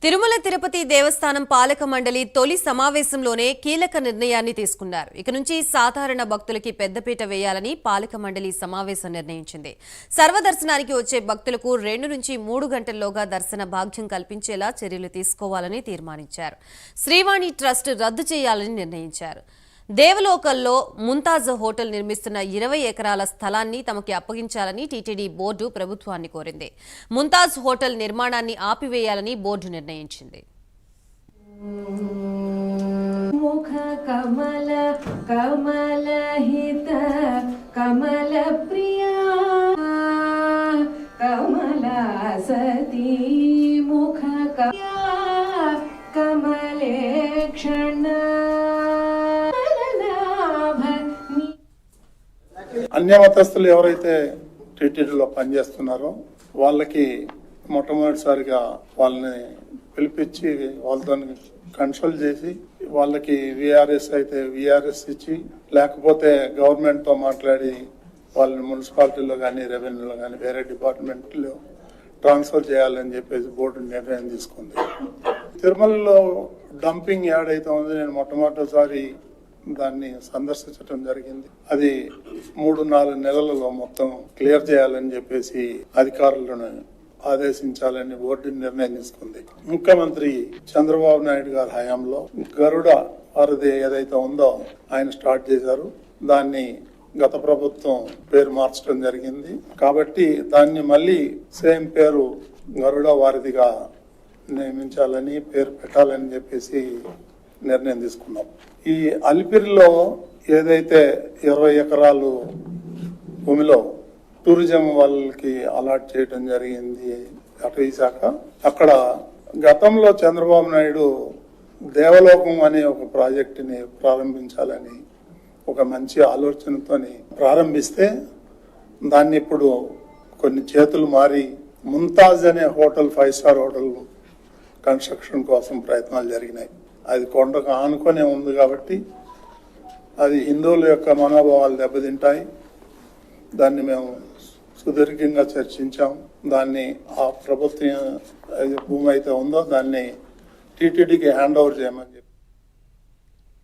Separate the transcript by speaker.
Speaker 1: తిరుమల తిరుపతి దేవస్థానం పాలక మండలి తొలి సమావేశంలోనే కీలక నిర్ణయాన్ని తీసుకున్నారు. ఇక నుంచి సాధారణ భక్తులకి పెద్దపీట వేయాలని పాలక మండలి సమావేశం నిర్ణయించింది. సర్వదర్శనానికి వచ్చే భక్తులకు 2 నుంచి 3 గంటల్లోగా దర్శన భాగ్యం కల్పించేలా చర్యలు తీసుకోవాలని తీర్మానించారు. శ్రీవాణి ట్రస్ట్ రద్దు చేయాలని నిర్ణయించారు. దేవలోకల్లో ముంతాజ్ హోటల్ నిర్మిస్తున్న 20 ఎకరాల స్థలాన్ని తమకి అప్పగించాలని టీటీడీ బోర్డు ప్రభుత్వాన్ని కోరింది. ముంతాజ్ హోటల్ నిర్మాణాన్ని ఆపివేయాలని బోర్డు నిర్ణయించింది.
Speaker 2: ముఖ కమల కమల హిత కమల ప్రియా కమల సతీ ముఖ కమలే క్షణ
Speaker 3: అన్యమతస్థులు ఎవరైతే టీటీడీలో పనిచేస్తున్నారో వాళ్ళకి మొట్టమొదటిసారిగా వాళ్ళని పిలిపించి వాళ్ళతో కన్సల్ట్ చేసి వాళ్ళకి విఆర్ఎస్ అయితే విఆర్ఎస్ ఇచ్చి, లేకపోతే గవర్నమెంట్తో మాట్లాడి వాళ్ళని మున్సిపాలిటీలో కానీ రెవెన్యూలో కానీ వేరే డిపార్ట్మెంట్లో ట్రాన్స్ఫర్ చేయాలని చెప్పేసి బోర్డు నిర్ణయం తీసుకుంది. తిరుమలలో డంపింగ్ యార్డ్ అయితే ఉంది. నేను మొట్టమొదటిసారి దాన్ని సందర్శించడం జరిగింది. అది 3-4 నెలలలో మొత్తం క్లియర్ చేయాలని చెప్పేసి అధికారులను ఆదేశించాలని బోర్డు నిర్ణయం తీసుకుంది. ముఖ్యమంత్రి చంద్రబాబు నాయుడు గారి హయాంలో గరుడ వారిది ఏదైతే ఉందో ఆయన స్టార్ట్ చేశారు. దాన్ని గత ప్రభుత్వం పేరు మార్చడం జరిగింది. కాబట్టి దాన్ని మళ్ళీ సేమ్ పేరు గరుడ వారిదిగా నియమించాలని, పేరు పెట్టాలని చెప్పేసి నిర్ణయం తీసుకున్నాం. ఈ అలిపిరిలో ఏదైతే 20 ఎకరాలు భూమిలో టూరిజం వాళ్ళకి అలాట్ చేయడం జరిగింది అటవీ శాఖ, అక్కడ గతంలో చంద్రబాబు నాయుడు దేవలోకం అనే ఒక ప్రాజెక్టుని ప్రారంభించాలని ఒక మంచి ఆలోచనతో ప్రారంభిస్తే దాన్ని ఇప్పుడు కొన్ని చేతులు మారి ముంతాజ్ అనే హోటల్ 5 స్టార్ హోటల్ కన్స్ట్రక్షన్ కోసం ప్రయత్నాలు జరిగినాయి. అది కొండకు ఆనుకొనే ఉంది కాబట్టి అది హిందువుల యొక్క మనోభావాలు దెబ్బతింటాయి. దాన్ని మేము సుదీర్ఘంగా చర్చించాం. దాన్ని ఆ ప్రభుత్వం భూమి అయితే ఉందో దాన్ని టీటీడీకి హ్యాండ్ ఓవర్ చేయమని చెప్పి